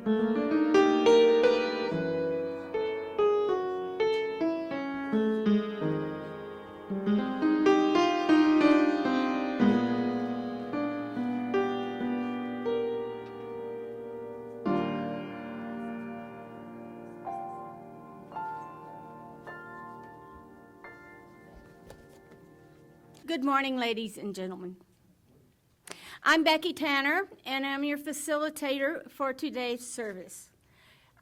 Good morning, ladies and gentlemen. I'm Becky Tanner, and I'm your facilitator for today's service.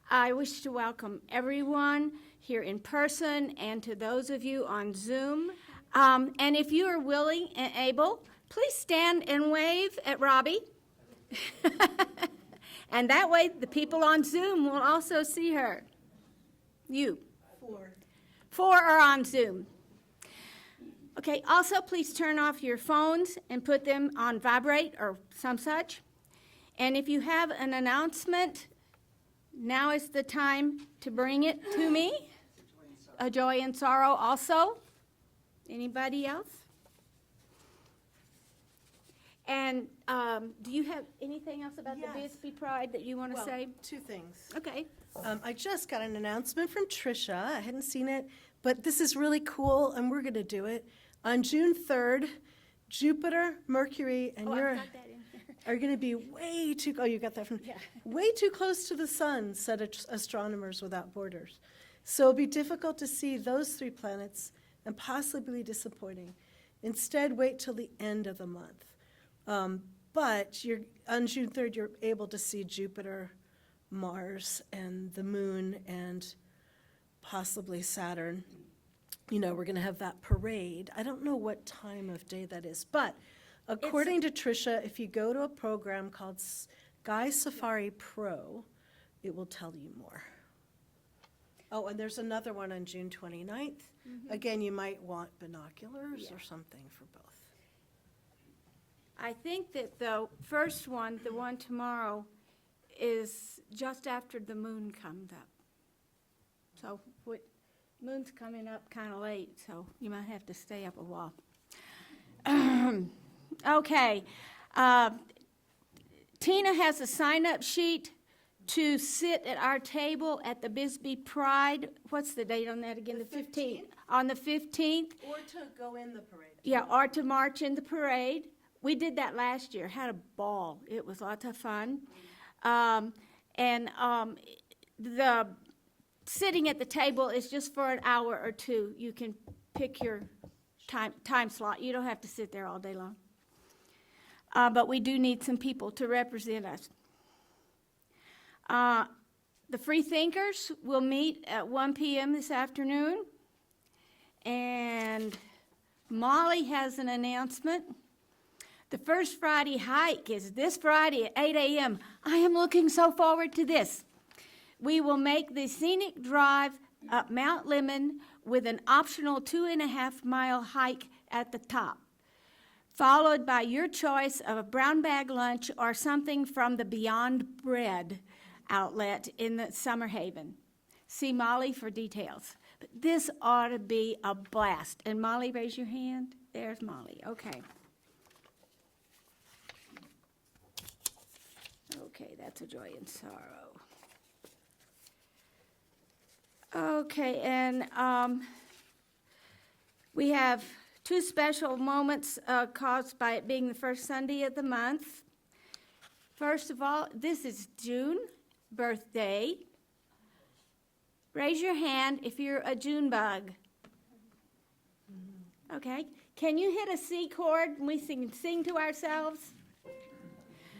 I wish to welcome everyone here in person and to those of you on Zoom. And if you are willing and able, please stand and wave at Robbie. And that way, the people on Zoom will also see her. You. Four are on Zoom. Okay, also please turn off your phones and put them on vibrate or some such. And if you have an announcement, now is the time to bring it to me. A joy and sorrow also. Anybody else? And do you have anything else about the Bisbee Pride that you want to say? Two things. Okay. I just got an announcement from Trisha. I hadn't seen it, but this is really cool, and we're going to do it. On June 3rd, Jupiter, Mercury, and Uranus are going to be way too, you got that from, way too close to the sun, said Astronomers Without Borders. So it'll be difficult to see those three planets and possibly disappointing. Instead, wait till the end of the month. But on June 3rd, you're able to see Jupiter, Mars, and the moon, and possibly Saturn. You know, we're going to have that parade. I don't know what time of day that is, but according to Trisha, if you go to a program called Sky Safari Pro, it will tell you more. Oh, and there's another one on June 29th. Mm-hmm. Again, you might want binoculars or something for both. I think that the first one, the one tomorrow, is just after the moon comes up. So moon's coming up kind of late, so you might have to stay up a while. Okay. Tina has a sign-up sheet to sit at our table at the Bisbee Pride. What's the date on that again? The 15th. On the 15th. Or to go in the parade. Yeah, or to march in the parade. We did that last year. Had a ball. It was lots of fun. The sitting at the table is just for an hour or two. You can pick your time slot. You don't have to sit there all day long. But we do need some people to represent us. The Free Thinkers will meet at 1 p.m. this afternoon. And Molly has an announcement. The first Friday hike is this Friday at 8 a.m. I am looking so forward to this. We will make the scenic drive up Mount Lemmon with an optional 2.5-mile hike at the top, followed by your choice of a brown bag lunch or something from the Beyond Bread outlet in the Summer Haven. See Molly for details. But this ought to be a blast. And Molly, raise your hand. There's Molly. Okay. Okay, that's a joy and sorrow. Okay, and we have two special moments caused by it being the first Sunday of the month. First of all, this is June birthday. Raise your hand if you're a June bug. Okay, can you hit a C chord and we sing to ourselves?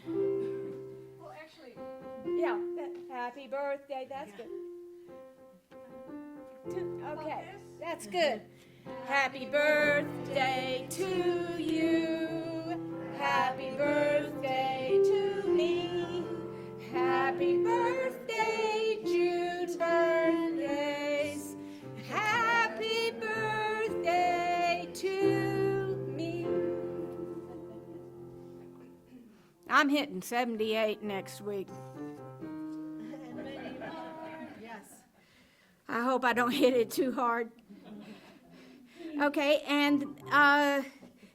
Well, actually, yeah, happy birthday, that's good. Okay, that's good. Happy birthday to you. Happy birthday to me. Happy birthday, Jude's birthdays. Happy birthday to me. I'm hitting 78 next week. I hope I don't hit it too hard. Okay, and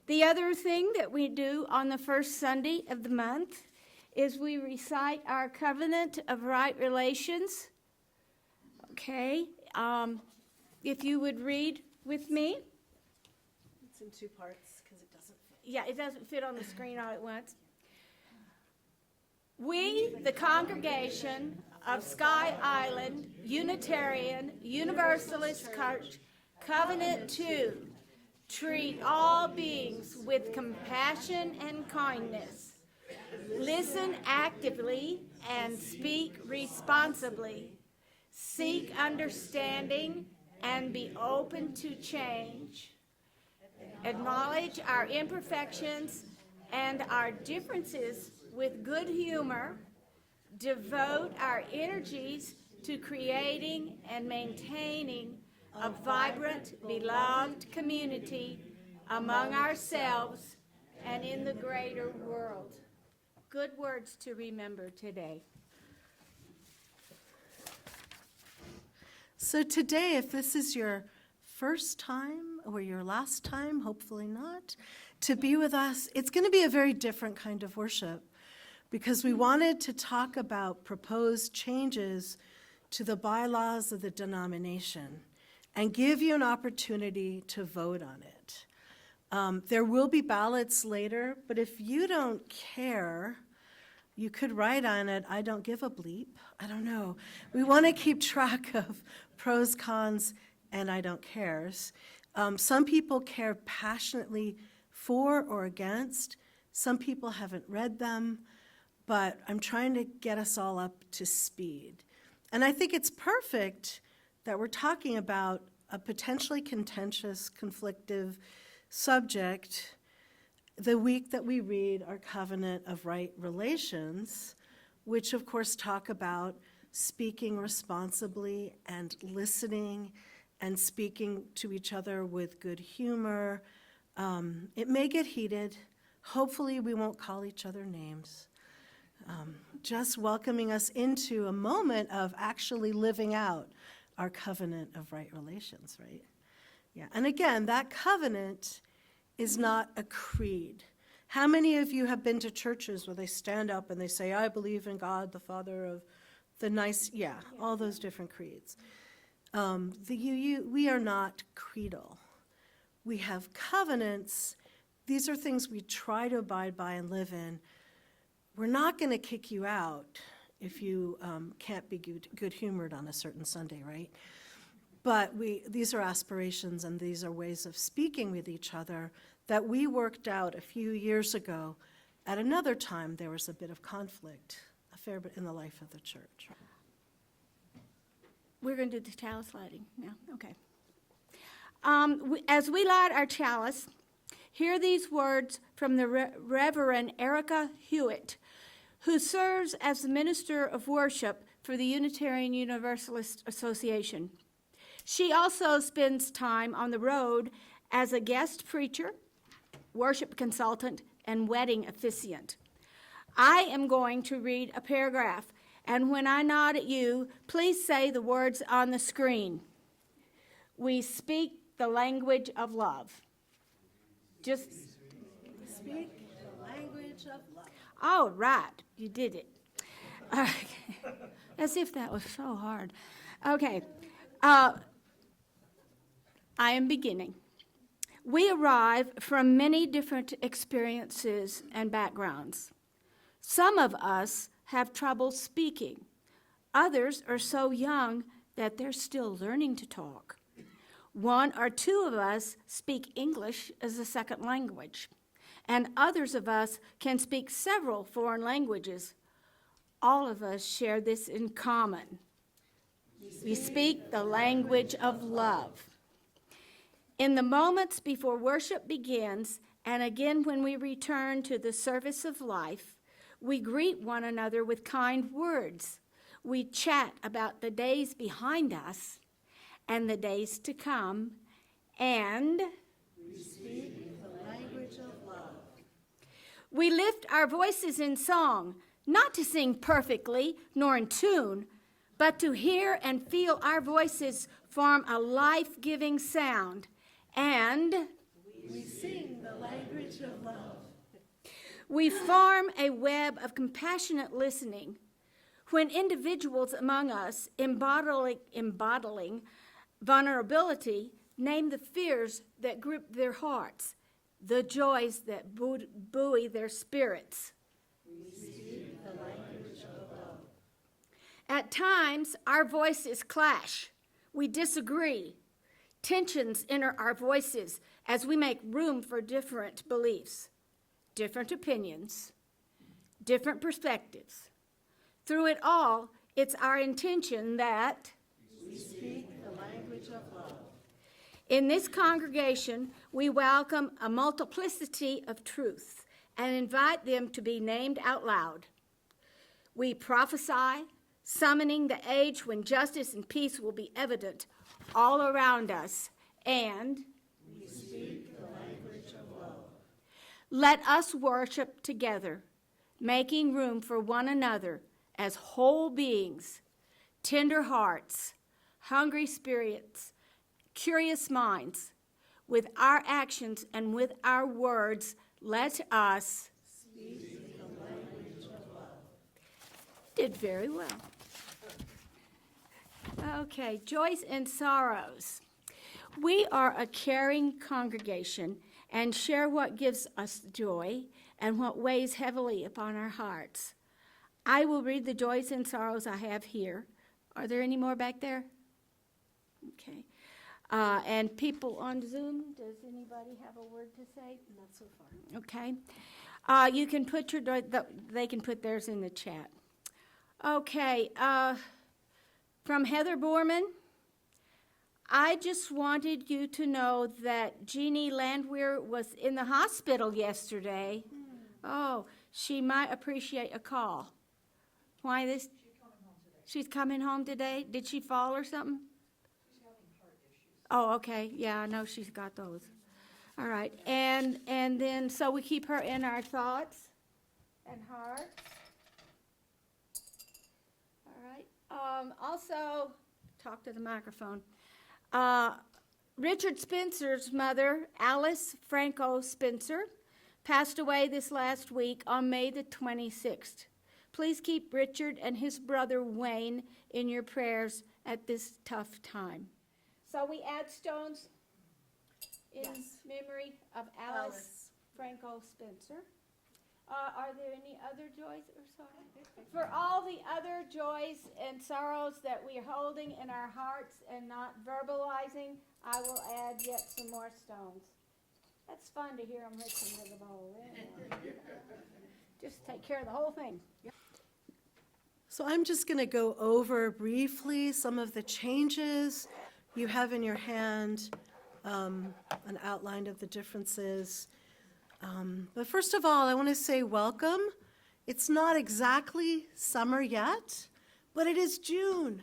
the other thing that we do on the first Sunday of the month is we recite our covenant of right relations. Okay, if you would read with me. It's in two parts because it doesn't fit. Yeah, it doesn't fit on the screen all at once. We, the congregation of Sky Island Unitarian Universalist Church, covenant to treat all beings with compassion and kindness, listen actively and speak responsibly, seek understanding and be open to change, acknowledge our imperfections and our differences with good humor, devote our energies to creating and maintaining a vibrant, beloved community among ourselves and in the greater world. Good words to remember today. So today, if this is your first time or your last time, hopefully not, to be with us, it's going to be a very different kind of worship because we wanted to talk about proposed changes to the bylaws of the denomination and give you an opportunity to vote on it. There will be ballots later, but if you don't care, you could write on it, I don't give a bleep. I don't know. We want to keep track of pros, cons, and I don't cares. Some people care passionately for or against. Some people haven't read them, but I'm trying to get us all up to speed. And I think it's perfect that we're talking about a potentially contentious, conflictive subject the week that we read our Covenant of Right Relations, which of course talk about speaking responsibly and listening and speaking to each other with good humor. It may get heated. Hopefully we won't call each other names. Just welcoming us into a moment of actually living out our Covenant of Right Relations, right? Yeah, and again, that covenant is not a creed. How many of you have been to churches where they stand up and they say, I believe in God, the Father of the nice, all those different creeds. We are not creedal. We have covenants. These are things we try to abide by and live in. We're not going to kick you out if you can't be good-humored on a certain Sunday, right? But these are aspirations and these are ways of speaking with each other that we worked out a few years ago. At another time, there was a bit of conflict, a fair bit in the life of the church. We're going to do the chalice lighting now. Okay. As we light our chalice, hear these words from the Reverend Erica Hewitt, who serves as the Minister of Worship for the Unitarian Universalist Association. She also spends time on the road as a guest preacher, worship consultant, and wedding officiant. I am going to read a paragraph, and when I nod at you, please say the words on the screen. We speak the language of love. Just Speak the language of love. oh, right, you did it. Okay. As if that was so hard. Okay. I am beginning. We arrive from many different experiences and backgrounds. Some of us have trouble speaking. Others are so young that they're still learning to talk. One or two of us speak English as a second language, and others of us can speak several foreign languages. All of us share this in common. We speak the language of love. In the moments before worship begins, and again when we return to the service of life, we greet one another with kind words. We chat about the days behind us and the days to come, and We speak the language of love. we lift our voices in song, not to sing perfectly nor in tune, but to hear and feel our voices form a life-giving sound. And We sing the language of love. We form a web of compassionate listening when individuals among us embodying vulnerability name the fears that grip their hearts, the joys that buoy their spirits. We speak the language of love. At times, our voices clash. We disagree. Tensions enter our voices as we make room for different beliefs, different opinions, different perspectives. Through it all, it's our intention that we speak the language of love. In this congregation, we welcome a multiplicity of truths and invite them to be named out loud. We prophesy, summoning the age when justice and peace will be evident all around us, and we speak the language of love. Let us worship together, making room for one another as whole beings, tender hearts, hungry spirits, curious minds. With our actions and with our words, let us speak the language of love. Did very well. Okay, joys and sorrows. We are a caring congregation and share what gives us joy and what weighs heavily upon our hearts. I will read the joys and sorrows I have here. Are there any more back there? Okay. And people on Zoom, does anybody have a word to say? Not so far. Okay. You can put they can put theirs in the chat. Okay. From Heather Borman, I just wanted you to know that Jeannie Landwehr was in the hospital yesterday. Oh, she might appreciate a call. Why this? She's coming home today. Did she fall or something? She's having heart issues. Oh, okay. Yeah, I know she's got those. All right. And then, so we keep her in our thoughts and hearts. All right. Also, talk to the microphone. Richard Spencer's mother, Alice Franco Spencer, passed away this last week on May the 26th. Please keep Richard and his brother Wayne in your prayers at this tough time. So we add stones in memory of Alice Franco Spencer. Are there any other joys or sorrows? For all the other joys and sorrows that we are holding in our hearts and not verbalizing, I will add yet some more stones. That's fun to hear them listen to the bowl. Just take care of the whole thing. So I'm just going to go over briefly some of the changes. You have in your hand an outline of the differences. But first of all, I want to say welcome. It's not exactly summer yet, but it is June.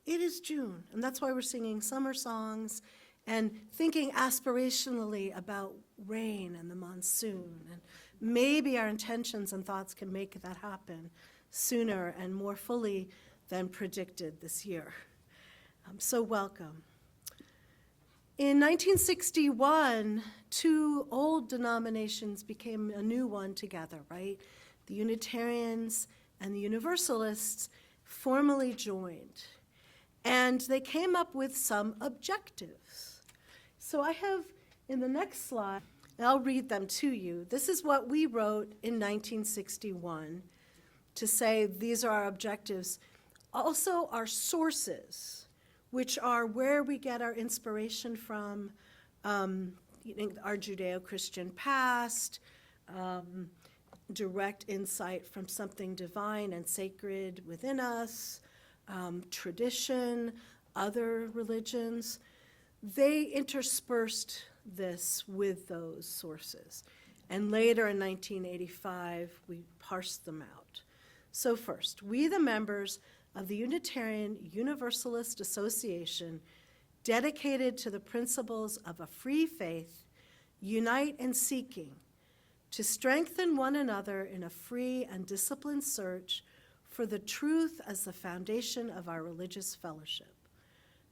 It is June, and that's why we're singing summer songs and thinking aspirationally about rain and the monsoon. And maybe our intentions and thoughts can make that happen sooner and more fully than predicted this year. So welcome. In 1961, two old denominations became a new one together, right? The Unitarians and the Universalists formally joined. And they came up with some objectives. So I have in the next slide, and I'll read them to you. This is what we wrote in 1961 to say these are our objectives. Also our sources, which are where we get our inspiration from, our Judeo-Christian past, direct insight from something divine and sacred within us, tradition, other religions. They interspersed this with those sources. And later in 1985, we parsed them out. So first, we the members of the Unitarian Universalist Association, dedicated to the principles of a free faith, unite in seeking to strengthen one another in a free and disciplined search for the truth as the foundation of our religious fellowship.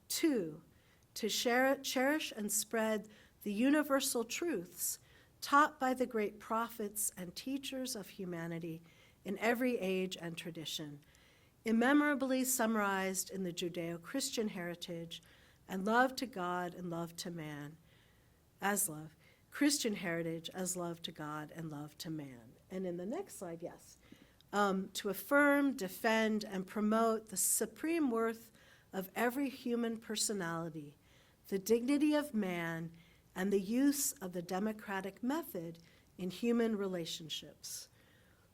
2, to cherish and spread the universal truths taught by the great prophets and teachers of humanity in every age and tradition, immemorably summarized in the Judeo-Christian heritage and love to God and love to man as love, Christian heritage as love to God and love to man. And in the next slide, yes, to affirm, defend, and promote the supreme worth of every human personality, the dignity of man, and the use of the democratic method in human relationships.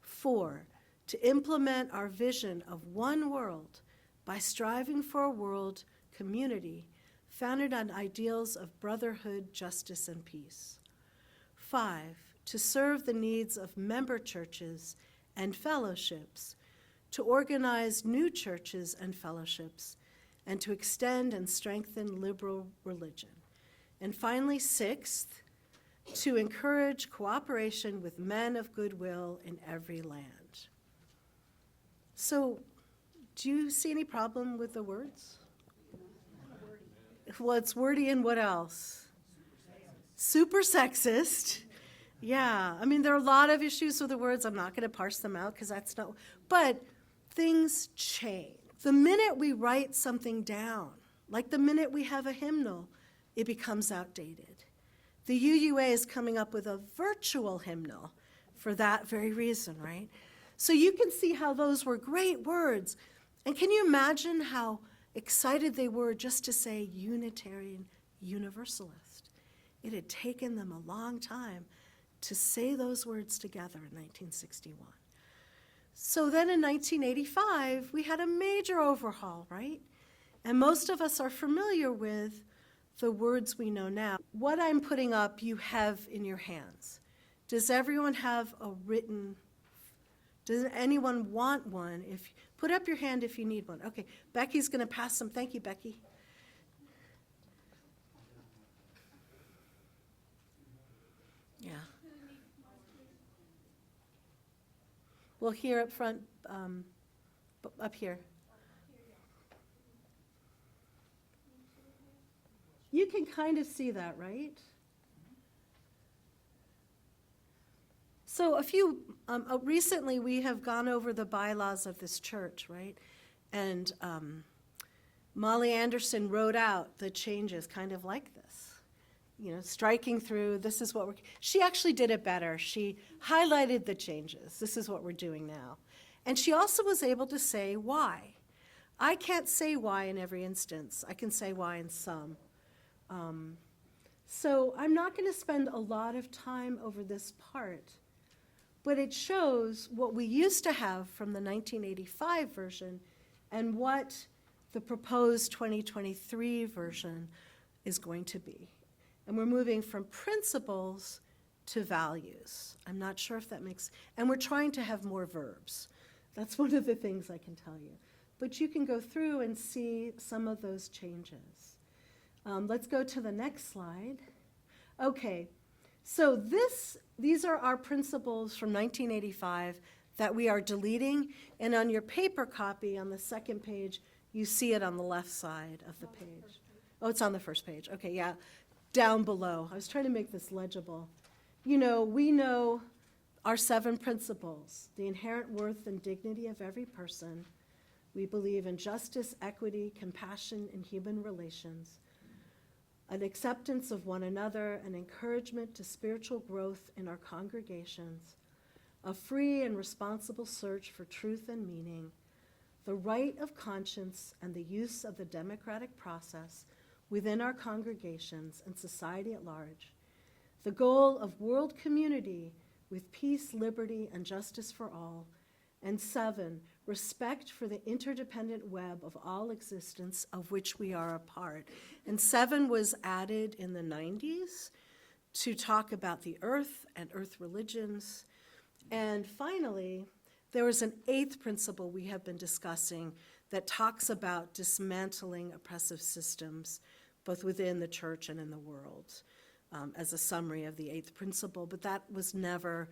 4, to implement our vision of one world by striving for a world community founded on ideals of brotherhood, justice, and peace. 5, to serve the needs of member churches and fellowships, to organize new churches and fellowships, and to extend and strengthen liberal religion. And finally, 6th, to encourage cooperation with men of goodwill in every land. So, do you see any problem with the words? Well, it's wordy, and what else? Super sexist. Yeah, I mean, there are a lot of issues with the words. I'm not going to parse them out because that's not, but things change. The minute we write something down, like the minute we have a hymnal, it becomes outdated. The UUA is coming up with a virtual hymnal for that very reason, right? So you can see how those were great words. And can you imagine how excited they were just to say Unitarian Universalist? It had taken them a long time to say those words together in 1961. So then in 1985, we had a major overhaul, right? And most of us are familiar with the words we know now. What I'm putting up, you have in your hands. Does everyone have a written, does anyone want one? Put up your hand if you need one. Okay, Becky's going to pass some. Thank you, Becky. Yeah. Well, here up front, up here. You can kind of see that, right? So recently we have gone over the bylaws of this church, right? And Molly Anderson wrote out the changes kind of like this. You know, striking through, this is what she actually did it better. She highlighted the changes. This is what we're doing now. And she also was able to say why. I can't say why in every instance. I can say why in some. So I'm not going to spend a lot of time over this part, but it shows what we used to have from the 1985 version and what the proposed 2023 version is going to be. And we're moving from principles to values. I'm not sure if that makes, and we're trying to have more verbs. That's one of the things I can tell you. But you can go through and see some of those changes. Let's go to the next slide. Okay, so these are our principles from 1985 that we are deleting, and on your paper copy on the second page, you see it on the left side of the page. Oh, it's on the first page. Okay, yeah, down below. I was trying to make this legible. You know, we know our 7 principles: the inherent worth and dignity of every person. We believe in justice, equity, compassion, and human relations, an acceptance of one another, an encouragement to spiritual growth in our congregations, a free and responsible search for truth and meaning, the right of conscience and the use of the democratic process within our congregations and society at large, the goal of world community with peace, liberty, and justice for all, and 7, respect for the interdependent web of all existence of which we are a part. And 7 was added in the 90s to talk about the earth and earth religions. And finally, there was an 8th principle we have been discussing that talks about dismantling oppressive systems, both within the church and in the world, as a summary of the 8th principle, but that was never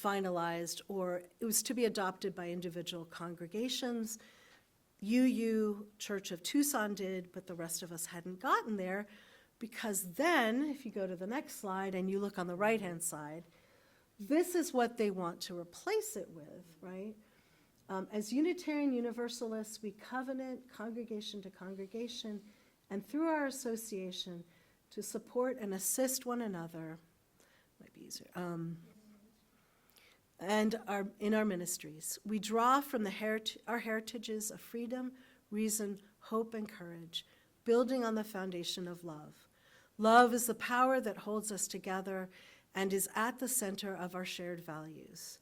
finalized, or it was to be adopted by individual congregations. UU Church of Tucson did, but the rest of us hadn't gotten there. Because then, if you go to the next slide and you look on the right-hand side, this is what they want to replace it with, right? As Unitarian Universalists, we covenant congregation to congregation and through our association to support and assist one another, might be easier, and in our ministries. We draw from our heritages of freedom, reason, hope, and courage, building on the foundation of love. Love is the power that holds us together and is at the center of our shared values.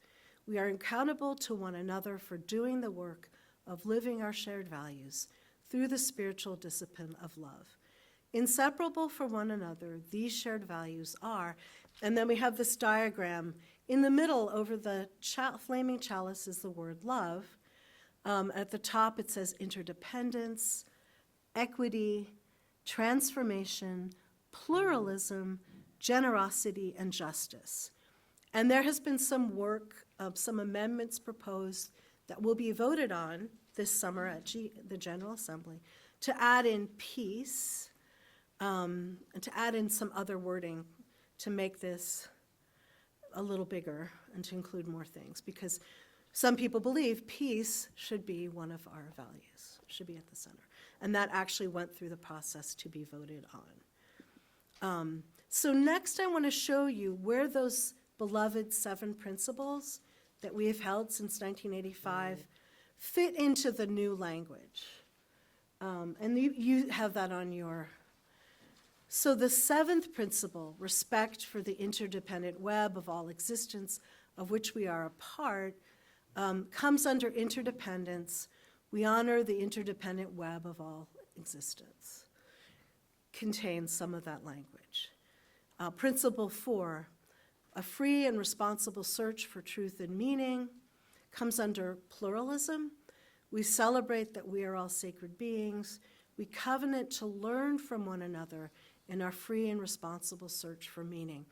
We are accountable to one another for doing the work of living our shared values through the spiritual discipline of love. Inseparable from one another, these shared values are, and then we have this diagram. In the middle, over the flaming chalice, is the word love. At the top, it says interdependence, equity, transformation, pluralism, generosity, and justice. And there has been some work, some amendments proposed that will be voted on this summer at the General Assembly to add in peace, and to add in some other wording to make this a little bigger and to include more things, because some people believe peace should be one of our values, should be at the center. And that actually went through the process to be voted on. So next I want to show you where those beloved 7 principles that we have held since 1985 fit into the new language. And you have that on your... So the 7th principle, respect for the interdependent web of all existence of which we are a part, comes under interdependence. We honor the interdependent web of all existence. Contains some of that language. Principle 4, a free and responsible search for truth and meaning, comes under pluralism. We celebrate that we are all sacred beings. We covenant to learn from one another in our free and responsible search for meaning.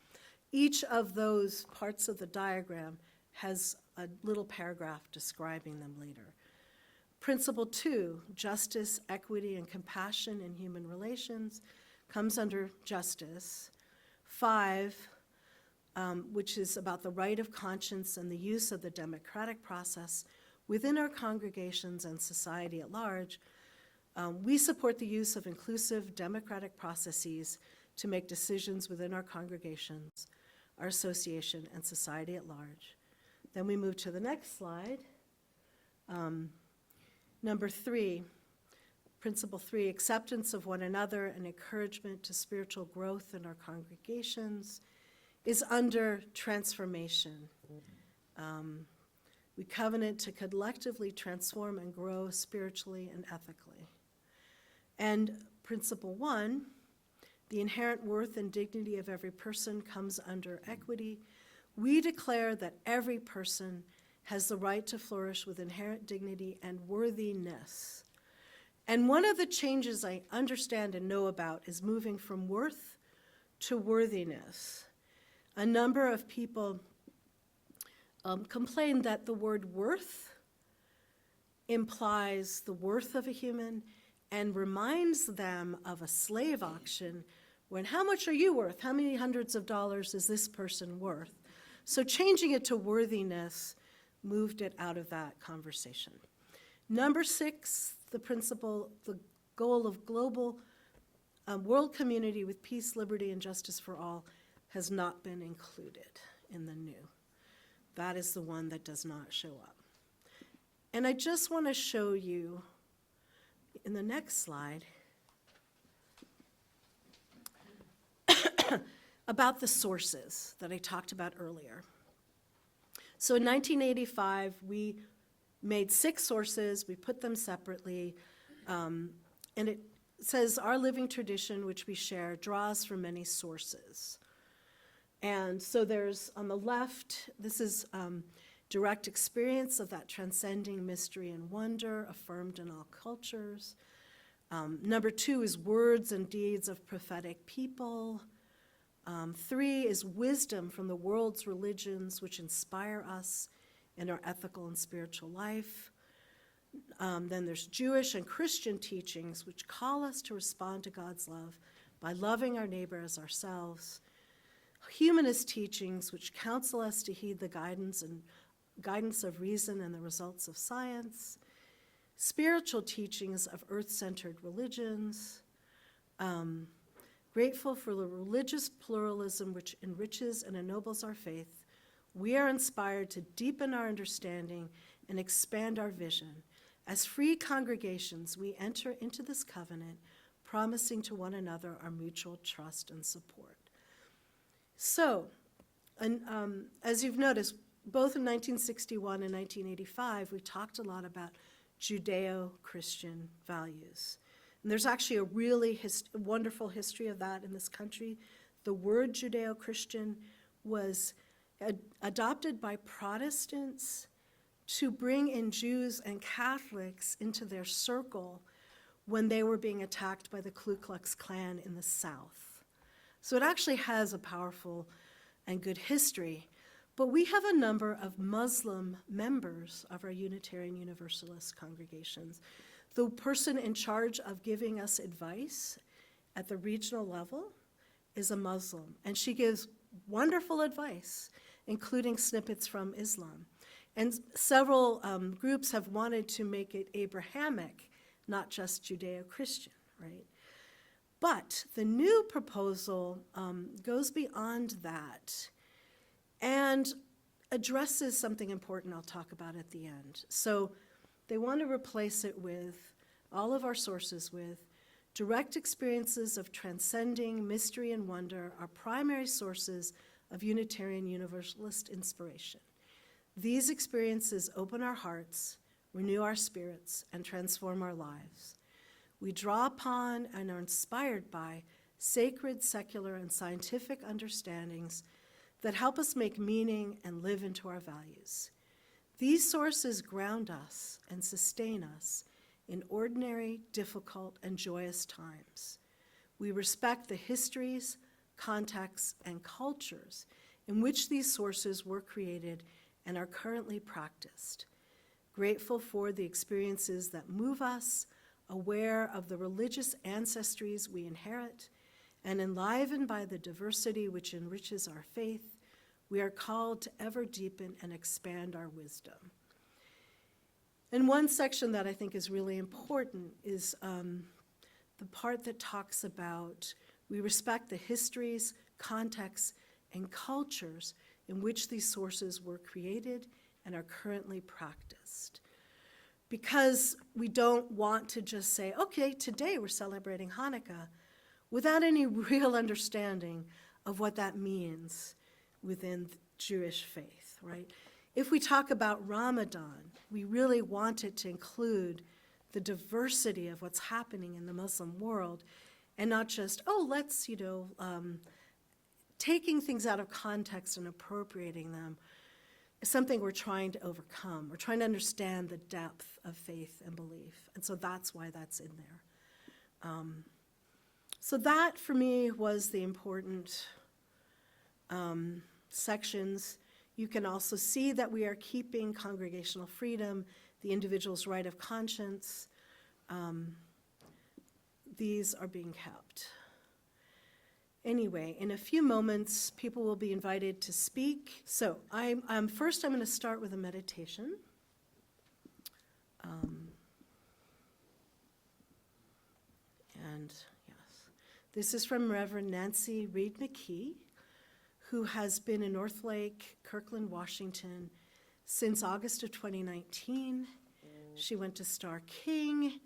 Each of those parts of the diagram has a little paragraph describing them later. Principle 2, justice, equity, and compassion in human relations, comes under justice. 5, which is about the right of conscience and the use of the democratic process within our congregations and society at large. We support the use of inclusive democratic processes to make decisions within our congregations, our association, and society at large. Then we move to the next slide. Number 3, principle 3, acceptance of one another and encouragement to spiritual growth in our congregations is under transformation. We covenant to collectively transform and grow spiritually and ethically. And principle 1, the inherent worth and dignity of every person comes under equity. We declare that every person has the right to flourish with inherent dignity and worthiness. And one of the changes I understand and know about is moving from worth to worthiness. A number of people complain that the word worth implies the worth of a human and reminds them of a slave auction when how much are you worth? How many hundreds of dollars is this person worth? So changing it to worthiness moved it out of that conversation. Number 6, the principle, the goal of global world community with peace, liberty, and justice for all has not been included in the new. That is the one that does not show up. And I just want to show you in the next slide about the sources that I talked about earlier. So in 1985, we made 6 sources, we put them separately, and it says our living tradition, which we share, draws from many sources. And so there's, on the left, this is direct experience of that transcending mystery and wonder affirmed in all cultures. Number 2 is words and deeds of prophetic people. 3 is wisdom from the world's religions which inspire us in our ethical and spiritual life. Then there's Jewish and Christian teachings which call us to respond to God's love by loving our neighbor as ourselves, humanist teachings which counsel us to heed the guidance of reason and the results of science, spiritual teachings of earth-centered religions, grateful for the religious pluralism which enriches and ennobles our faith, we are inspired to deepen our understanding and expand our vision. As free congregations, we enter into this covenant, promising to one another our mutual trust and support. So, as you've noticed, both in 1961 and 1985, we talked a lot about Judeo-Christian values. And there's actually a really wonderful history of that in this country. The word Judeo-Christian was adopted by Protestants to bring in Jews and Catholics into their circle when they were being attacked by the Ku Klux Klan in the South. So it actually has a powerful and good history. But we have a number of Muslim members of our Unitarian Universalist congregations. The person in charge of giving us advice at the regional level is a Muslim, and she gives wonderful advice, including snippets from Islam. And several groups have wanted to make it Abrahamic, not just Judeo-Christian, right? But the new proposal goes beyond that and addresses something important I'll talk about at the end. So they want to replace it with, all of our sources with, direct experiences of transcending mystery and wonder are primary sources of Unitarian Universalist inspiration. These experiences open our hearts, renew our spirits, and transform our lives. We draw upon and are inspired by sacred, secular, and scientific understandings that help us make meaning and live into our values. These sources ground us and sustain us in ordinary, difficult, and joyous times. We respect the histories, contexts, and cultures in which these sources were created and are currently practiced. Grateful for the experiences that move us, aware of the religious ancestries we inherit, and enlivened by the diversity which enriches our faith, we are called to ever deepen and expand our wisdom. And one section that I think is really important is the part that talks about we respect the histories, contexts, and cultures in which these sources were created and are currently practiced. Because we don't want to just say, okay, today we're celebrating Hanukkah, without any real understanding of what that means within Jewish faith, right? If we talk about Ramadan, we really want it to include the diversity of what's happening in the Muslim world, and not just, oh, let's, taking things out of context and appropriating them is something we're trying to overcome. We're trying to understand the depth of faith and belief, and so that's why that's in there. So that, for me, was the important sections. You can also see that we are keeping congregational freedom, the individual's right of conscience. These are being kept. Anyway, in a few moments, people will be invited to speak. So first I'm going to start with a meditation. And yes, this is from Reverend Nancy Reed McKee, who has been in Northlake, Kirkland, Washington, since August of 2019. She went to Starr King,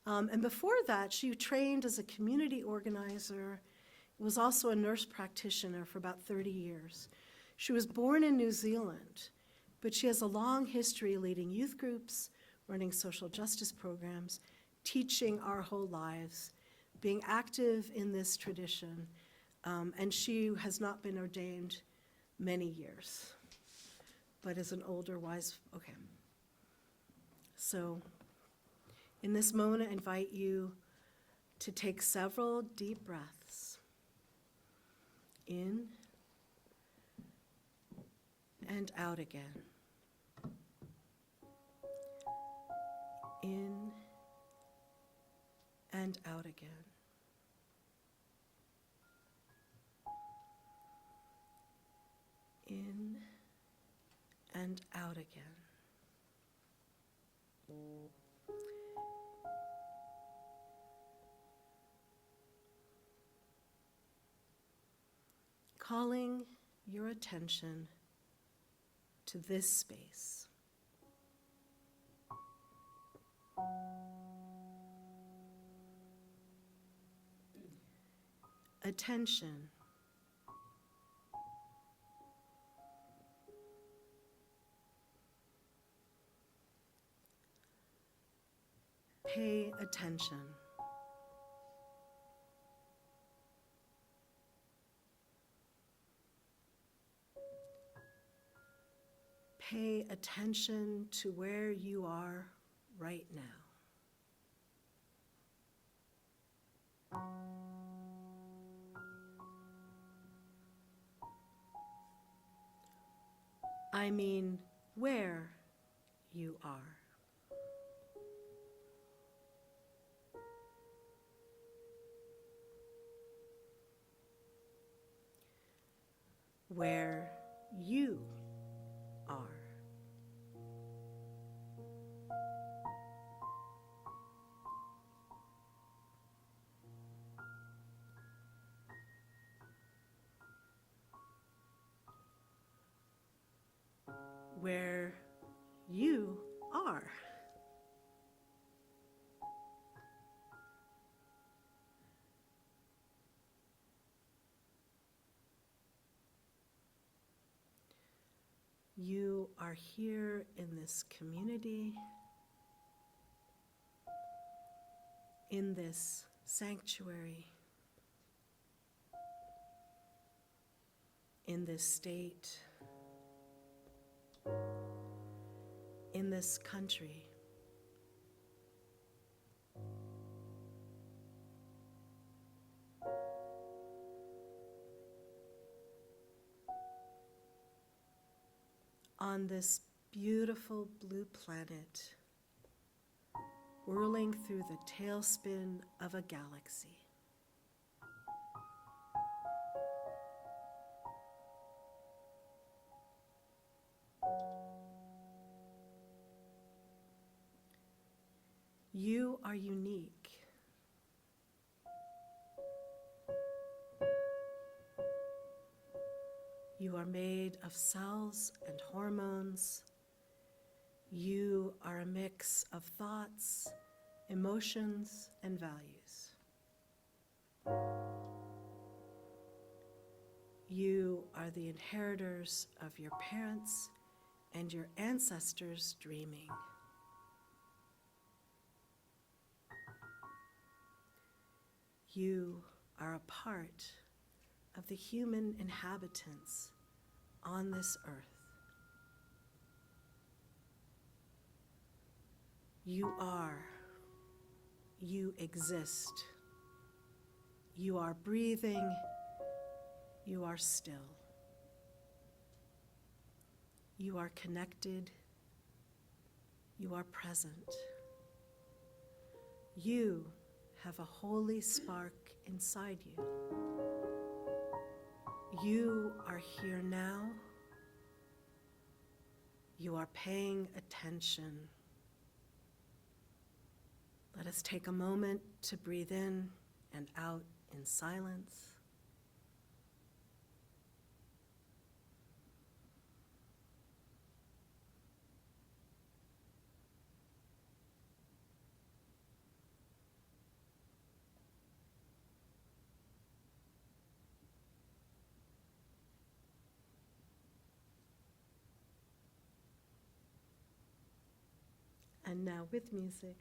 and before that, she trained as a community organizer, was also a nurse practitioner for about 30 years. She was born in New Zealand, but she has a long history leading youth groups, running social justice programs, teaching our whole lives, being active in this tradition, and she has not been ordained many years, but is an older, wise, okay. So in this moment, I invite you to take several deep breaths in and out again. In and out again. In and out again. Calling your attention to this space. Attention. Pay attention. Pay attention to where you are right now. I mean, where you are. Where you are. Where you are. You are here in this community, in this sanctuary, in this state, in this country. On this beautiful blue planet, whirling through the tailspin of a galaxy. You are unique. You are made of cells and hormones. You are a mix of thoughts, emotions, and values. You are the inheritors of your parents and your ancestors' dreaming. You are a part of the human inhabitants on this earth. You are. You exist. You are breathing. You are still. You are connected. You are present. You have a holy spark inside you. You are here now. You are paying attention. Let us take a moment to breathe in and out in silence. And now with music.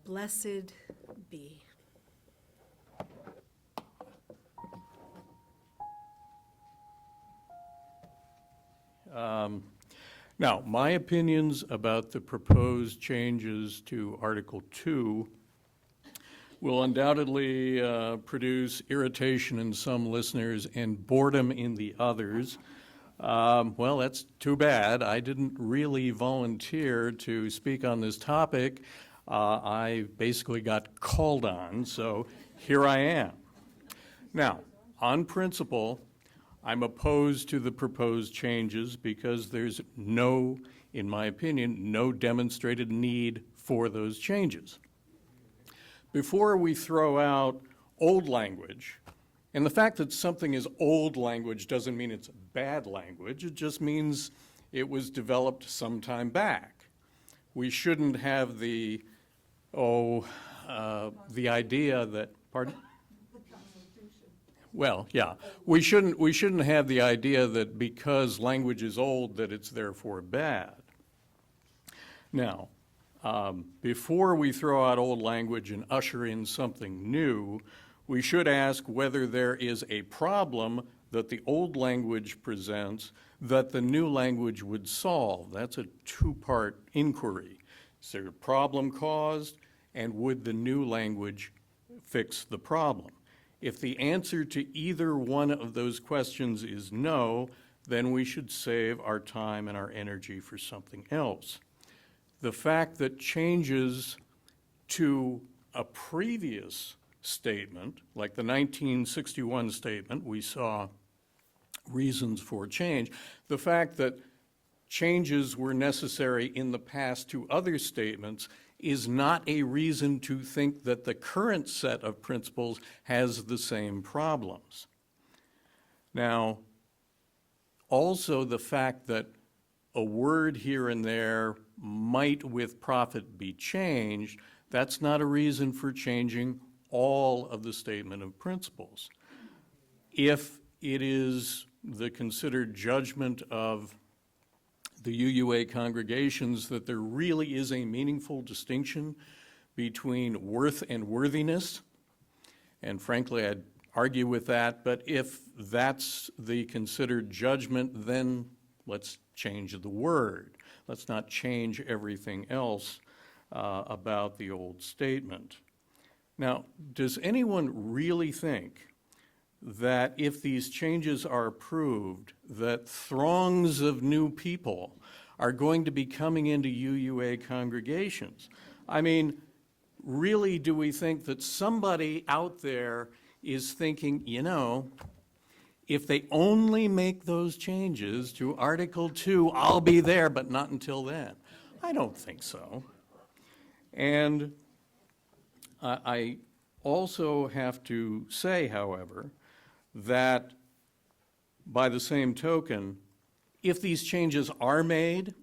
Blessed be. Now, my opinions about the proposed changes to Article 2 will undoubtedly produce irritation in some listeners and boredom in the others. Well, that's too bad. I didn't really volunteer to speak on this topic. I basically got called on, so here I am. Now, on principle, I'm opposed to the proposed changes because there's no, in my opinion, no demonstrated need for those changes. Before we throw out old language, and the fact that something is old language doesn't mean it's bad language, it just means it was developed some time back. We shouldn't have the idea that, pardon? Well, yeah, we shouldn't have the idea that because language is old that it's therefore bad. Now, before we throw out old language and usher in something new, we should ask whether there is a problem that the old language presents that the new language would solve. That's a two-part inquiry. Is there a problem caused, and would the new language fix the problem? If the answer to either one of those questions is no, then we should save our time and our energy for something else. The fact that changes to a previous statement, like the 1961 statement, we saw reasons for change. The fact that changes were necessary in the past to other statements is not a reason to think that the current set of principles has the same problems. Now, also the fact that a word here and there might with profit be changed, that's not a reason for changing all of the statement of principles. If it is the considered judgment of the UUA congregations that there really is a meaningful distinction between worth and worthiness, and frankly, I'd argue with that, but if that's the considered judgment, then let's change the word. Let's not change everything else about the old statement. Now, does anyone really think that if these changes are approved, that throngs of new people are going to be coming into UUA congregations? I mean, really, do we think that somebody out there is thinking, you know, if they only make those changes to Article 2, I'll be there, but not until then? I don't think so. And I also have to say, however, that by the same token, if these changes are made,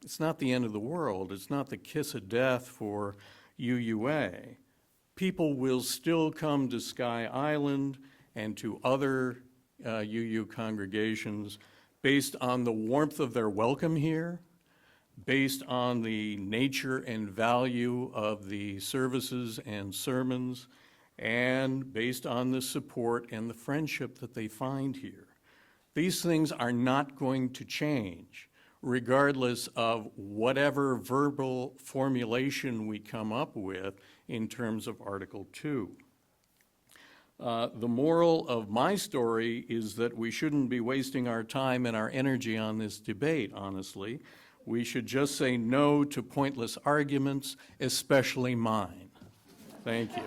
it's not the end of the world. It's not the kiss of death for UUA. People will still come to Sky Island and to other UU congregations based on the warmth of their welcome here, based on the nature and value of the services and sermons, and based on the support and the friendship that they find here. These things are not going to change, regardless of whatever verbal formulation we come up with in terms of Article 2. The moral of my story is that we shouldn't be wasting our time and our energy on this debate, honestly. We should just say no to pointless arguments, especially mine. Thank you.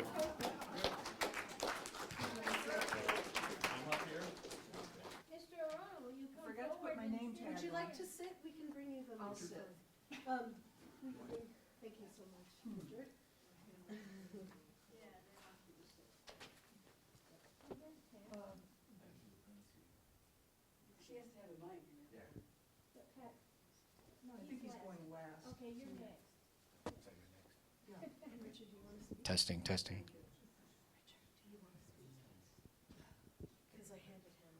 Mr. Arano, will you come Forgot to put my name tag. Would you like to sit? We can bring you the I'll list. sit. Thank you so much. Richard. She has to have a mic. I think he's going last. Okay, you're next. Richard, do you want to speak? Testing, testing. Because I handed him.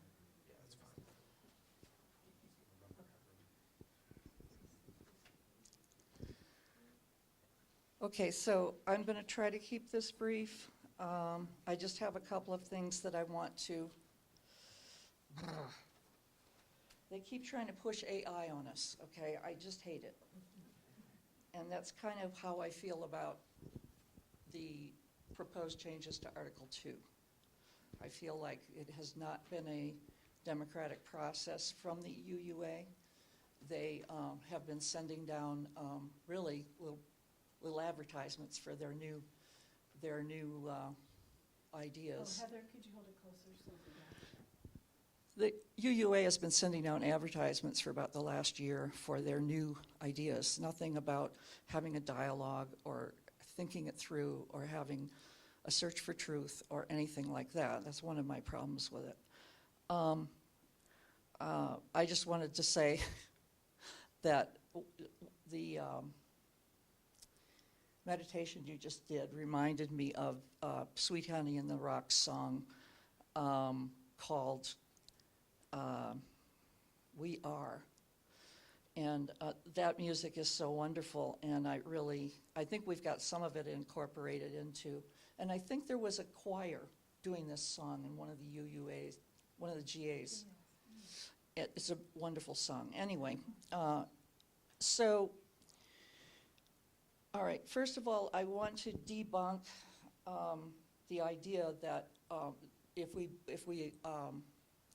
Okay, so I'm going to try to keep this brief. I just have a couple of things that I want to they keep trying to push AI on us, okay? I just hate it. And that's kind of how I feel about the proposed changes to Article 2. I feel like it has not been a democratic process from the UUA. They have been sending down really little advertisements for their new ideas. Heather, could you hold it closer so The UUA has been sending out advertisements for about the last year for their new ideas. Nothing about having a dialogue or thinking it through or having a search for truth or anything like that. That's one of my problems with it. I just wanted to say that the meditation you just did reminded me of Sweet Honey in the Rock's song called We Are. And that music is so wonderful, and I think we've got some of it incorporated into, and I think there was a choir doing this song in one of the UUAs, one of the GAs. It's a wonderful song. Anyway, so, all right, first of all, I want to debunk the idea that if we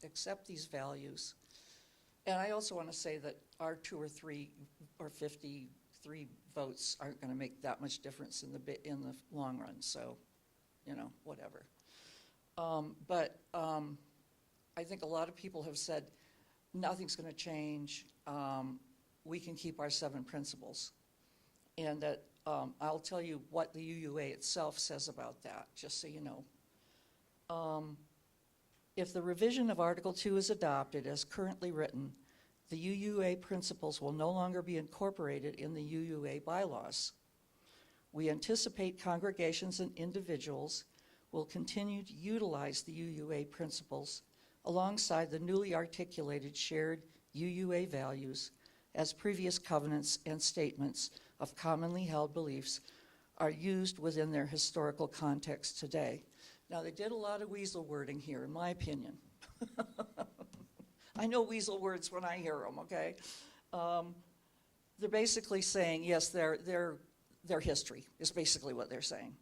accept these values, and I also want to say that our 2 or 3 or 53 votes aren't going to make that much difference in the long run, so, whatever. But I think a lot of people have said, nothing's going to change. We can keep our 7 principles. And that I'll tell you what the UUA itself says about that, just so you know. If the revision of Article 2 is adopted as currently written, the UUA principles will no longer be incorporated in the UUA bylaws. We anticipate congregations and individuals will continue to utilize the UUA principles alongside the newly articulated shared UUA values as previous covenants and statements of commonly held beliefs are used within their historical context today. Now, they did a lot of weasel wording here, in my opinion. I know weasel words when I hear them, okay? They're basically saying, yes, their history is basically what they're saying.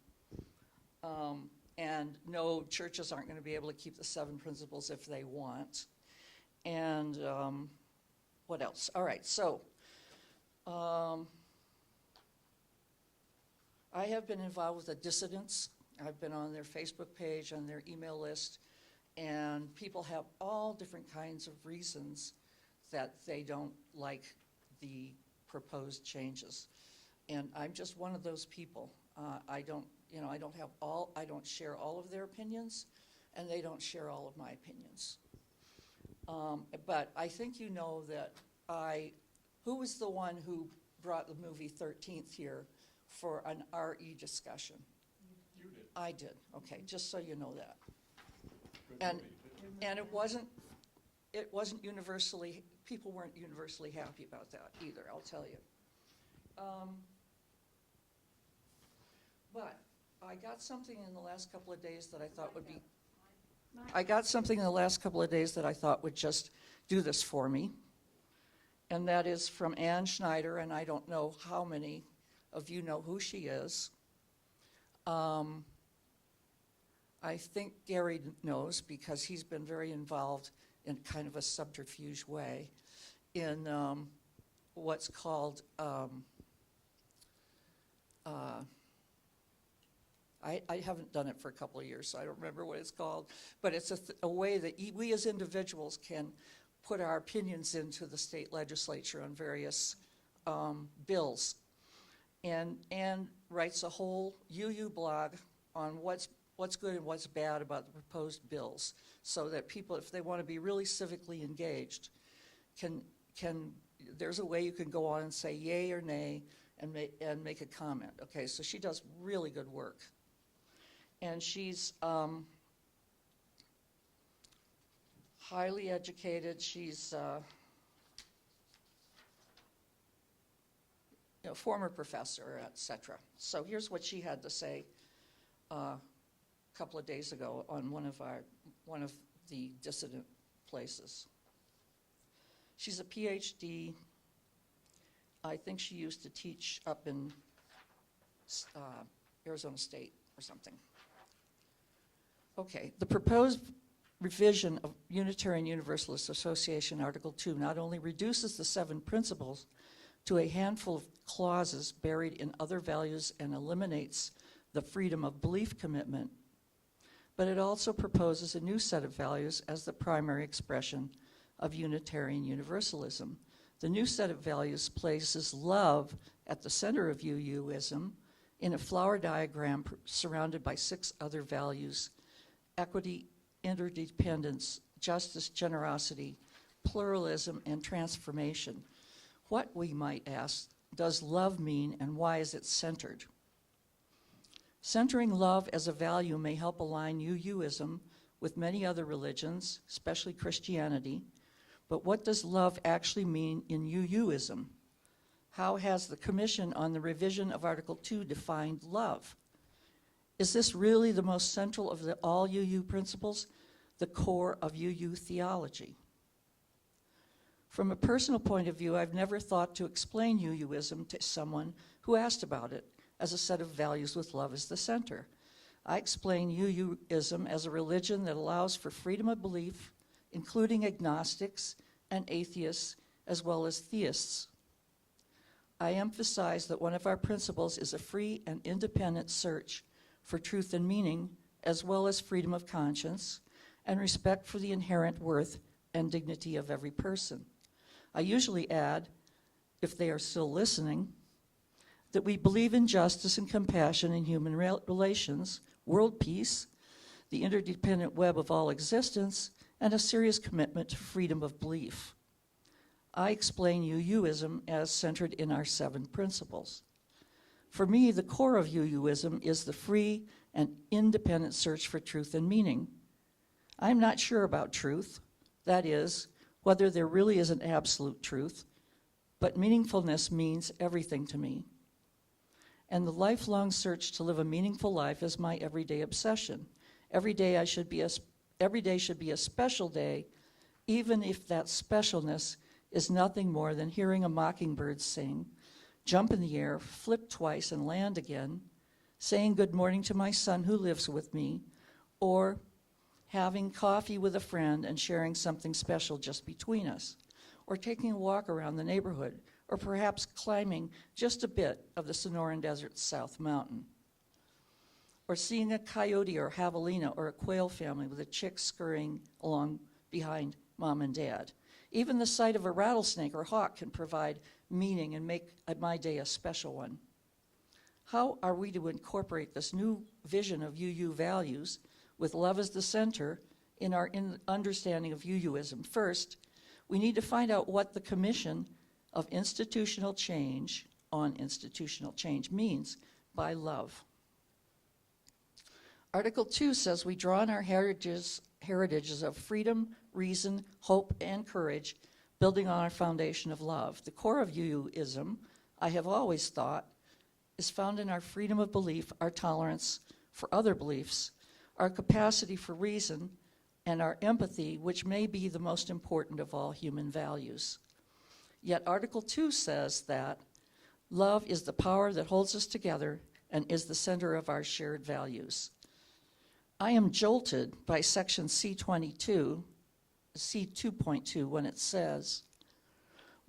And no, churches aren't going to be able to keep the 7 principles if they want. And what else? All right, so I have been involved with the dissidents. I've been on their Facebook page, on their email list, and people have all different kinds of reasons that they don't like the proposed changes. And I'm just one of those people. I don't share all of their opinions, and they don't share all of my opinions. But I think you know that who was the one who brought the movie 13th here for an RE discussion? You did. I did, okay, just so you know that. And it wasn't universally, people weren't universally happy about that either, I'll tell you. But I got something in the last couple of days that I thought would just do this for me. And that is from Ann Schneider, and I don't know how many of you know who she is. I think Gary knows because he's been very involved in kind of a subterfuge way in what's called, I haven't done it for a couple of years, so I don't remember what it's called, but it's a way that we as individuals can put our opinions into the state legislature on various bills. And writes a whole UU blog on what's good and what's bad about the proposed bills, so that people, if they want to be really civically engaged, there's a way you can go on and say yay or nay and make a comment. Okay, so she does really good work. And she's highly educated. She's former professor, etc. So here's what she had to say a couple of days ago on one of the dissident places. She's a PhD. I think she used to teach up in Arizona State or something. Okay, the proposed revision of Unitarian Universalist Association Article 2 not only reduces the 7 principles to a handful of clauses buried in other values and eliminates the freedom of belief commitment, but it also proposes a new set of values as the primary expression of Unitarian Universalism. The new set of values places love at the center of UUism in a flower diagram surrounded by 6 other values: equity, interdependence, justice, generosity, pluralism, and transformation. What, we might ask, does love mean, and why is it centered? Centering love as a value may help align UUism with many other religions, especially Christianity, but what does love actually mean in UUism? How has the Commission on the revision of Article 2 defined love? Is this really the most central of all UU principles, the core of UU theology? From a personal point of view, I've never thought to explain UUism to someone who asked about it as a set of values with love as the center. I explain UUism as a religion that allows for freedom of belief, including agnostics and atheists, as well as theists. I emphasize that one of our principles is a free and independent search for truth and meaning, as well as freedom of conscience and respect for the inherent worth and dignity of every person. I usually add, if they are still listening, that we believe in justice and compassion in human relations, world peace, the interdependent web of all existence, and a serious commitment to freedom of belief. I explain UUism as centered in our 7 principles. For me, the core of UUism is the free and independent search for truth and meaning. I'm not sure about truth, that is, whether there really is an absolute truth, but meaningfulness means everything to me. And the lifelong search to live a meaningful life is my everyday obsession. Every day should be a special day, even if that specialness is nothing more than hearing a mockingbird sing, jump in the air, flip twice and land again, saying good morning to my son who lives with me, or having coffee with a friend and sharing something special just between us, or taking a walk around the neighborhood, or perhaps climbing just a bit of the Sonoran Desert's South Mountain, or seeing a coyote or javelina or a quail family with a chick scurrying along behind mom and dad. Even the sight of a rattlesnake or hawk can provide meaning and make my day a special one. How are we to incorporate this new vision of UU values with love as the center in our understanding of UUism? First, we need to find out what the Commission of Institutional Change on Institutional Change means by love. Article 2 says we draw on our heritages of freedom, reason, hope, and courage, building on our foundation of love. The core of UUism, I have always thought, is found in our freedom of belief, our tolerance for other beliefs, our capacity for reason, and our empathy, which may be the most important of all human values. Yet Article 2 says that love is the power that holds us together and is the center of our shared values. I am jolted by section C2.2, when it says,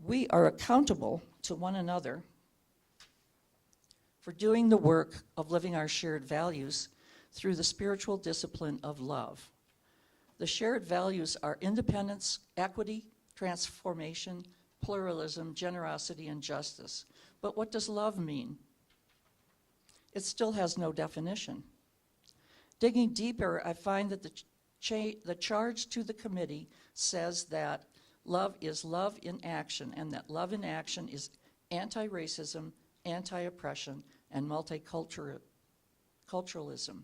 we are accountable to one another for doing the work of living our shared values through the spiritual discipline of love. The shared values are independence, equity, transformation, pluralism, generosity, and justice. But what does love mean? It still has no definition. Digging deeper, I find that the charge to the committee says that love is love in action, and that love in action is anti-racism, anti-oppression, and multiculturalism.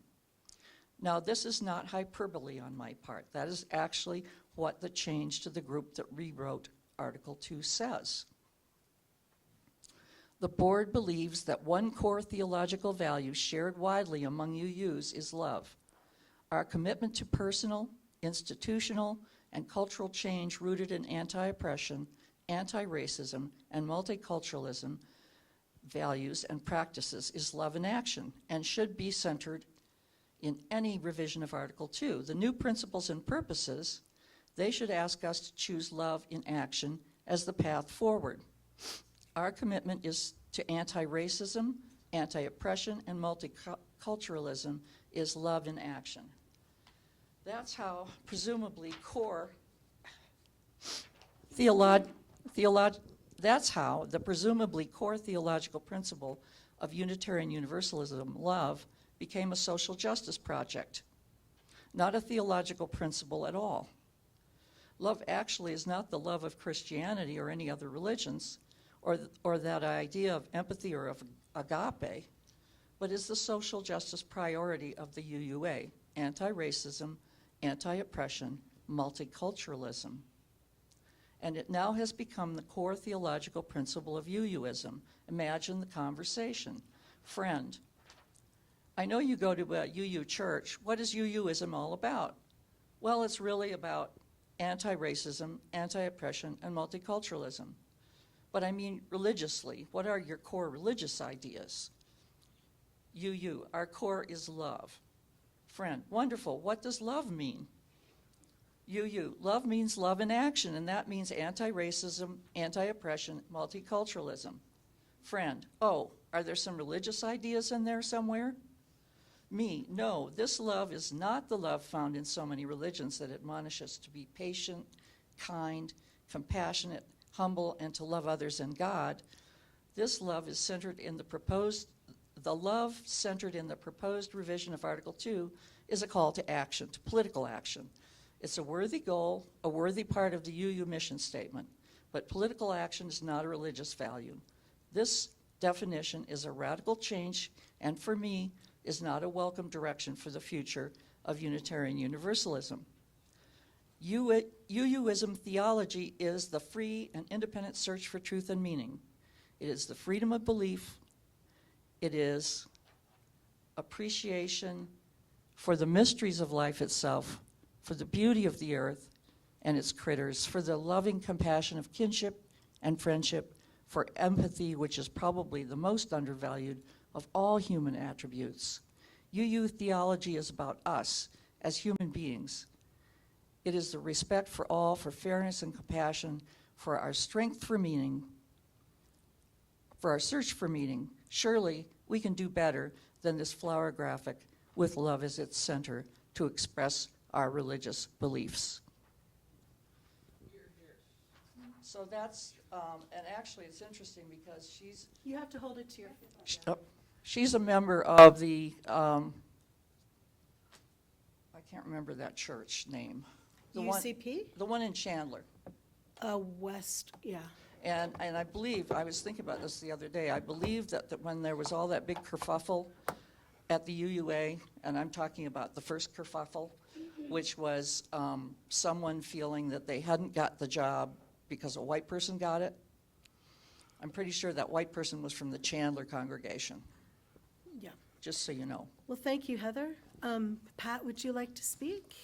Now, this is not hyperbole on my part. That is actually what the change to the group that rewrote Article 2 says. The board believes that one core theological value shared widely among UUs is love. Our commitment to personal, institutional, and cultural change rooted in anti-oppression, anti-racism, and multiculturalism values and practices is love in action and should be centered in any revision of Article 2. The new principles and purposes, they should ask us to choose love in action as the path forward. Our commitment is to anti-racism, anti-oppression, and multiculturalism is love in action. That's how presumably core that's how the presumably core theological principle of Unitarian Universalism, love, became a social justice project, not a theological principle at all. Love actually is not the love of Christianity or any other religions, or that idea of empathy or of agape, but is the social justice priority of the UUA, anti-racism, anti-oppression, multiculturalism. And it now has become the core theological principle of UUism. Imagine the conversation. Friend, I know you go to a UU church. What is UUism all about? Well, it's really about anti-racism, anti-oppression, and multiculturalism. But I mean religiously. What are your core religious ideas? UU, our core is love. Friend, wonderful. What does love mean? UU, love means love in action, and that means anti-racism, anti-oppression, multiculturalism. Friend, oh, are there some religious ideas in there somewhere? Me, no, this love is not the love found in so many religions that admonish us to be patient, kind, compassionate, humble, and to love others and God. This love is centered in the love centered in the proposed revision of Article 2 is a call to action, to political action. It's a worthy goal, a worthy part of the UU mission statement, but political action is not a religious value. This definition is a radical change, and for me, is not a welcome direction for the future of Unitarian Universalism. UUism theology is the free and independent search for truth and meaning. It is the freedom of belief. It is appreciation for the mysteries of life itself, for the beauty of the earth and its critters, for the loving compassion of kinship and friendship, for empathy, which is probably the most undervalued of all human attributes. UU theology is about us as human beings. It is the respect for all, for fairness and compassion, for our strength for meaning, for our search for meaning. Surely we can do better than this flower graphic with love as its center to express our religious beliefs. So that's, and actually it's interesting because You have to hold it to your. she's a member of the, I can't remember that church name. UCP? The one in Chandler. West, yeah. And I believe, I was thinking about this the other day, I believe that when there was all that big kerfuffle at the UUA, and I'm talking about the first kerfuffle, which was someone feeling that they hadn't got the job because a white person got it. I'm pretty sure that white person was from the Chandler congregation, Yeah. just so you know. Well, thank you, Heather. Pat, would you like to speak?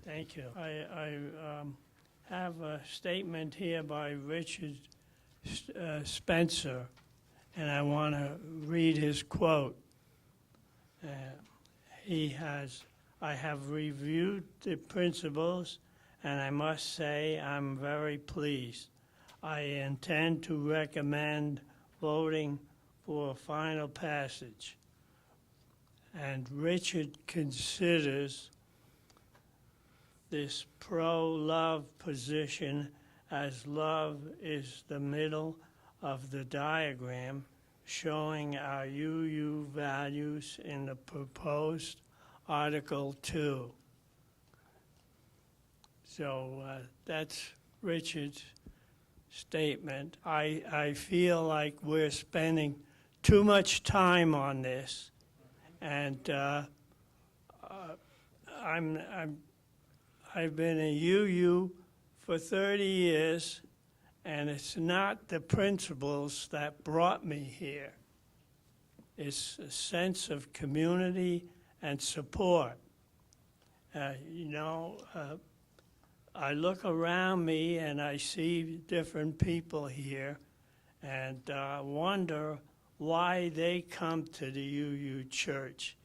Thank you. I have a statement here by Richard Spencer, and I want to read his quote. I have reviewed the principles, and I must say I'm very pleased. I intend to recommend voting for a final passage. And Richard considers this pro-love position as love is the middle of the diagram showing our UU values in the proposed Article 2. So that's Richard's statement. I feel like we're spending too much time on this, and I've been a UU for 30 years, and it's not the principles that brought me here. It's a sense of community and support. I look around me and I see different people here and wonder why they come to the UU Church.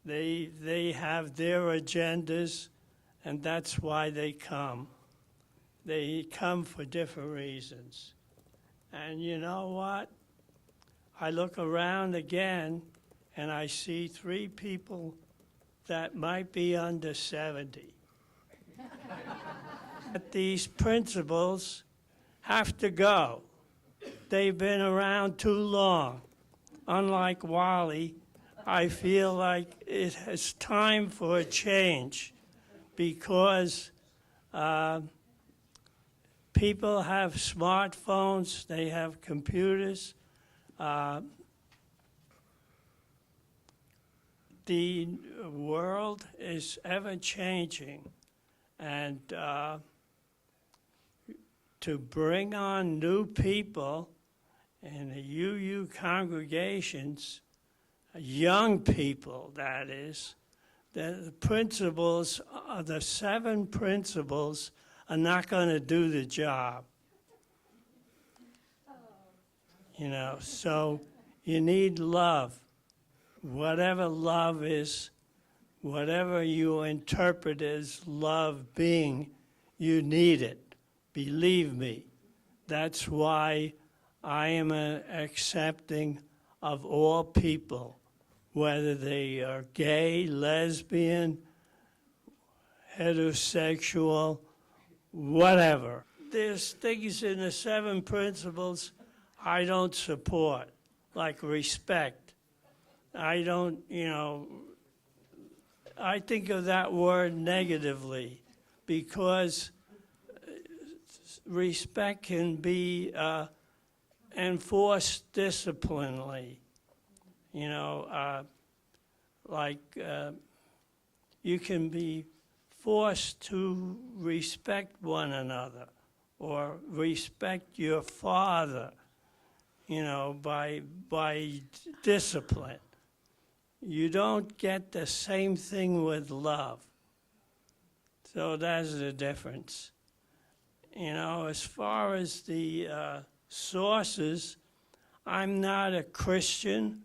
They have their agendas, and that's why they come. They come for different reasons. And you know what? I look around again, and I see 3 people that might be under 70. But these principles have to go. They've been around too long. Unlike Wally, I feel like it is time for a change because people have smartphones, they have computers. The world is ever changing, and to bring on new people in the UU congregations, young people, that is, the principles, the 7 principles are not going to do the job. So you need love. Whatever love is, whatever you interpret as love being, you need it. Believe me. That's why I am accepting of all people, whether they are gay, lesbian, heterosexual, whatever. There's things in the 7 principles I don't support, like respect. I don't, I think of that word negatively because respect can be enforced disciplinarily. You can be forced to respect one another or respect your father, by discipline. You don't get the same thing with love. So that's the difference. As far as the sources, I'm not a Christian,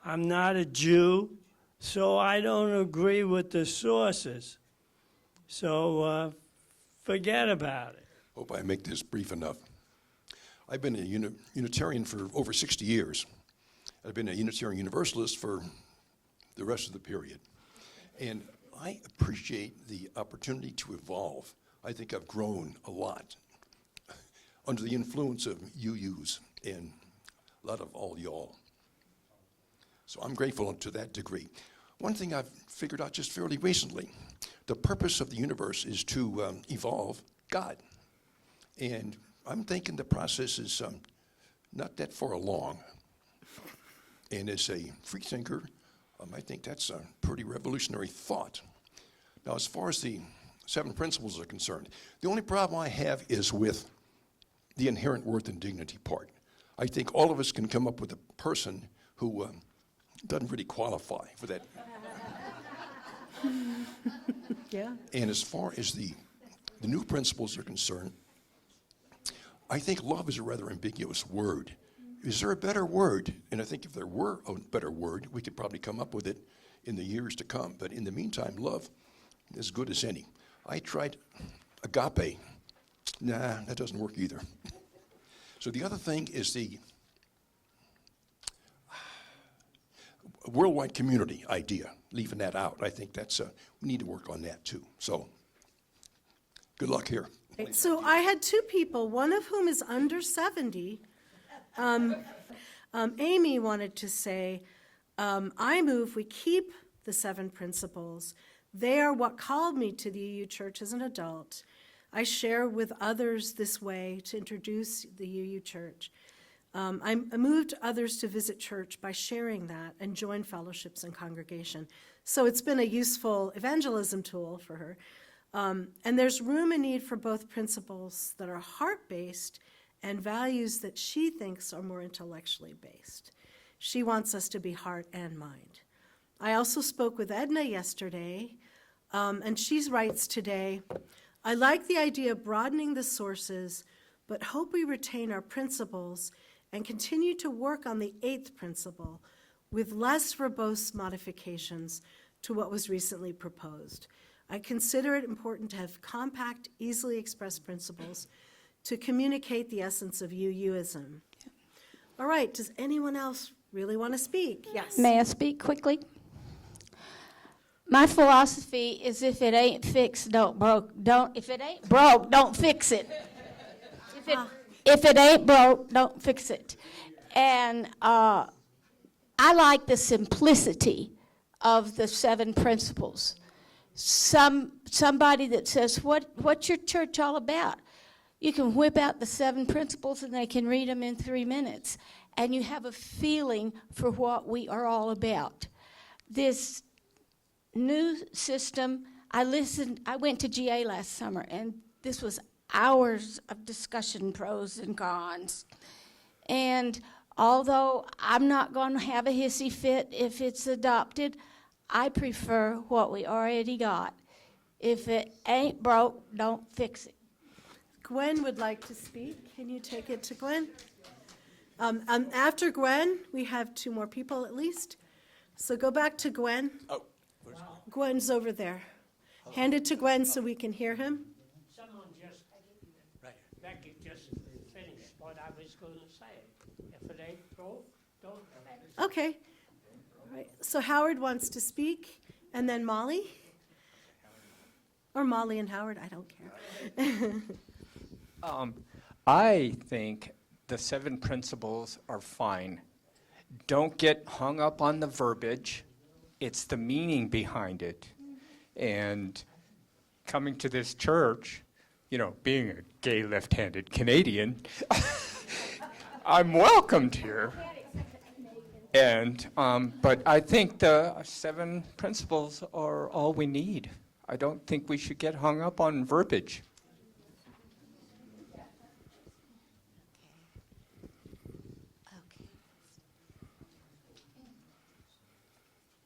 I'm not a Jew, so I don't agree with the sources. So forget about it. Hope I make this brief enough. I've been a Unitarian for over 60 years. I've been a Unitarian Universalist for the rest of the period. And I appreciate the opportunity to evolve. I think I've grown a lot under the influence of UUs and a lot of all y'all. So I'm grateful to that degree. One thing I've figured out just fairly recently, the purpose of the universe is to evolve God. And I'm thinking the process is not that far along. And as a free thinker, I think that's a pretty revolutionary thought. Now, as far as the 7 principles are concerned, the only problem I have is with the inherent worth and dignity part. I think all of us can come up with a person who doesn't really qualify for that. Yeah. And as far as the new principles are concerned, I think love is a rather ambiguous word. Is there a better word? And I think if there were a better word, we could probably come up with it in the years to come. But in the meantime, love is as good as any. I tried agape. Nah, that doesn't work either. So the other thing is the worldwide community idea, leaving that out. I think that's, we need to work on that too. So good luck here. So I had 2 people, one of whom is under 70. Amy wanted to say, I move we keep the 7 principles. They are what called me to the UU Church as an adult. I share with others this way to introduce the UU Church. I moved others to visit church by sharing that and join fellowships and congregation. So it's been a useful evangelism tool for her. And there's room and need for both principles that are heart-based and values that she thinks are more intellectually based. She wants us to be heart and mind. I also spoke with Edna yesterday And she writes today, I like the idea of broadening the sources, but hope we retain our principles and continue to work on the 8th principle with less verbose modifications to what was recently proposed. I consider it important to have compact, easily expressed principles to communicate the essence of UUism. All right, does anyone else really want to speak? Yes. May I speak quickly? My philosophy is if it ain't fixed, if it ain't broke, don't fix it. If it ain't broke, don't fix it. And I like the simplicity of the 7 principles. Somebody that says, what's your church all about? You can whip out the 7 principles and they can read them in 3 minutes. And you have a feeling for what we are all about. This new system, I went to GA last summer, and this was hours of discussion, pros and cons. And although I'm not going to have a hissy fit if it's adopted, I prefer what we already got. If it ain't broke, don't fix it. Gwen would like to speak. Can you take it to Gwen? After Gwen, we have 2 more people at least. So go back to Gwen. Oh, Gwen's over there. Hand it to Gwen so we can hear him. Someone just, Becky just finished what I was going to say. If it ain't broke, don't fix it. Okay. All right. So Howard wants to speak, and then Molly? Or Molly and Howard, I don't care. I think the 7 principles are fine. Don't get hung up on the verbiage. It's the meaning behind it. And coming to this church, being a gay left-handed Canadian, I'm welcomed here. And, but I think the 7 principles are all we need. I don't think we should get hung up on verbiage.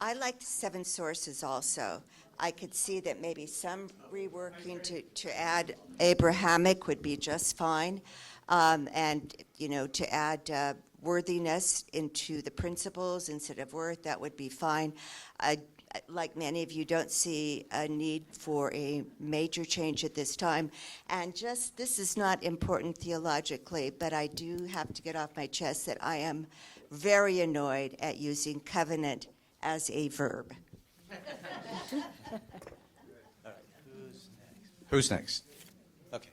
I like the 7 sources also. I could see that maybe some reworking to add Abrahamic would be just fine. And, to add worthiness into the principles instead of worth, that would be fine. Like many of you, don't see a need for a major change at this time. And this is not important theologically, but I do have to get off my chest that I am very annoyed at using covenant as a verb. Who's next? Okay.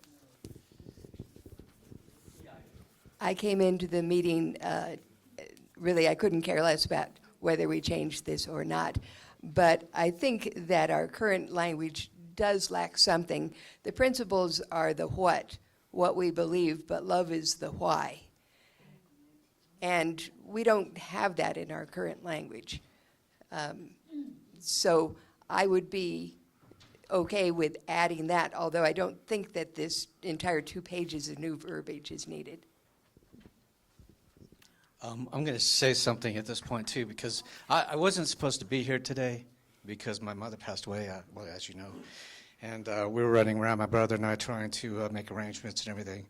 I came into the meeting, really, I couldn't care less about whether we changed this or not. But I think that our current language does lack something. The principles are the what we believe, but love is the why. And we don't have that in our current language. So I would be okay with adding that, although I don't think that this entire 2 pages of new verbiage is needed. I'm going to say something at this point, too, because I wasn't supposed to be here today because my mother passed away, well, as you know. And we were running around, my brother and I, trying to make arrangements and everything.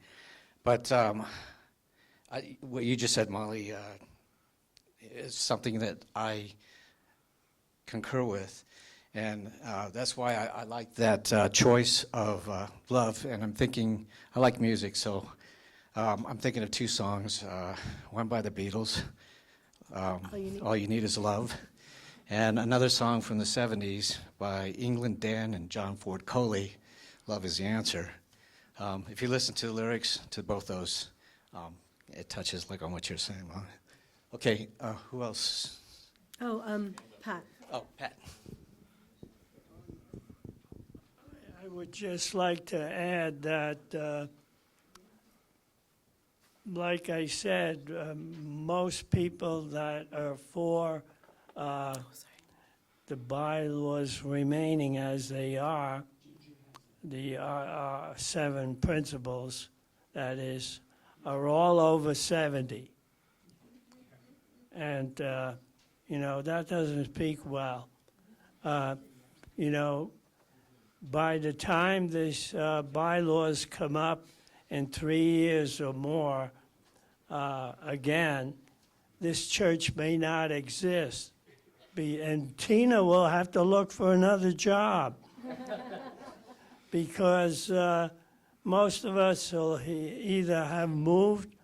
But what you just said, Molly, is something that I concur with. And that's why I like that choice of love. And I'm thinking, I like music, so I'm thinking of 2 songs. One by the Beatles, All You Need Is Love. And another song from the 70s by England Dan and John Ford Coley, Love Is the Answer. If you listen to the lyrics to both those, it touches like on what you're saying, Molly. Okay, who else? Pat. Oh, Pat. I would just like to add that, like I said, most people that are for the bylaws remaining as they are, the 7 principles, that is, are all over 70. And, that doesn't speak well. by the time these bylaws come up in 3 years or more, again, this church may not exist. And Tina will have to look for another job. Because most of us will either have moved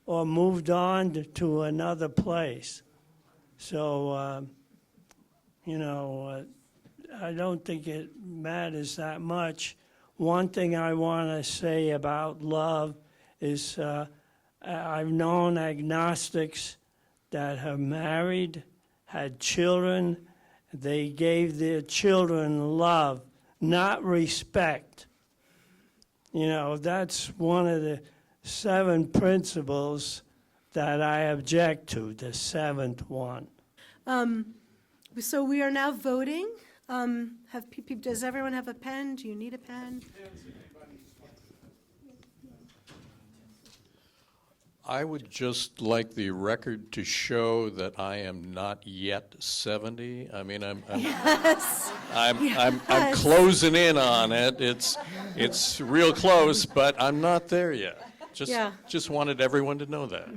or moved on to another place. So, I don't think it matters that much. One thing I want to say about love is I've known agnostics that have married, had children. They gave their children love, not respect. That's one of the 7 principles that I object to, the 7th one. So we are now voting. Does everyone have a pen? Do you need a pen? I would just like the record to show that I am not yet 70. I mean, I'm closing in on it. It's real close, but I'm not there yet. Just wanted everyone to know that.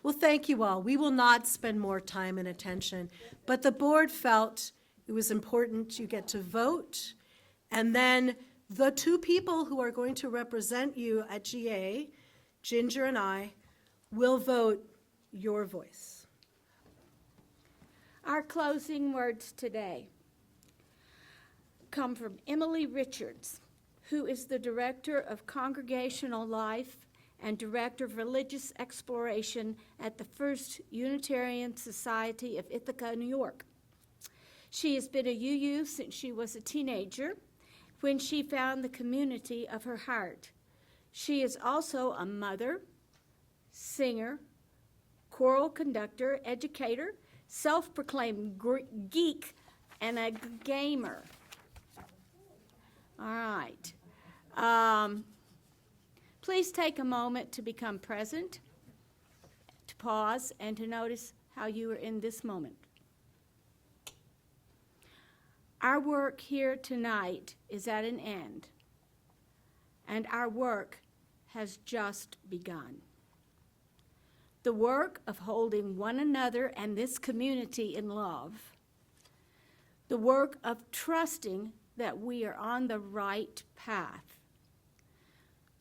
Well, thank you all. We will not spend more time and attention, but the board felt it was important you get to vote, and then the 2 people who are going to represent you at GA, Ginger and I, will vote your voice. Our closing words today come from Emily Richards, who is the Director of Congregational Life and Director of Religious Exploration at the First Unitarian Society of Ithaca, New York. She has been a UU since she was a teenager, when she found the community of her heart. She is also a mother, singer, choral conductor, educator, self-proclaimed geek, and a gamer. All right. Please take a moment to become present, to pause, and to notice how you are in this moment. Our work here tonight is at an end, and our work has just begun. The work of holding one another and this community in love, the work of trusting that we are on the right path,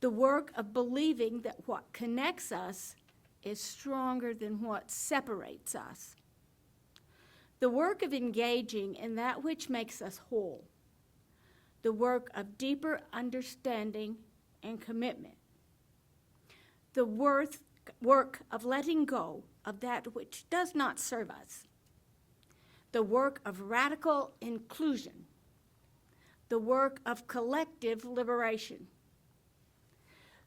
the work of believing that what connects us is stronger than what separates us, the work of engaging in that which makes us whole, the work of deeper understanding and commitment, the work of letting go of that which does not serve us, the work of radical inclusion, the work of collective liberation,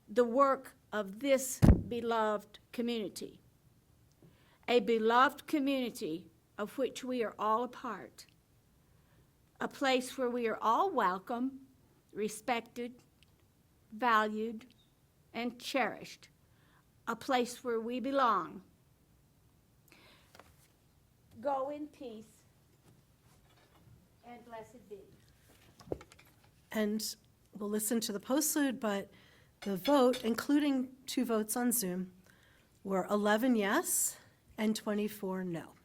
the work of this beloved community, a beloved community of which we are all a part, a place where we are all welcome, respected, valued, and cherished, a place where we belong. Go in peace, and blessed be. And we'll listen to the postlude, but the vote, including 2 votes on Zoom, were 11 yes and 24 no.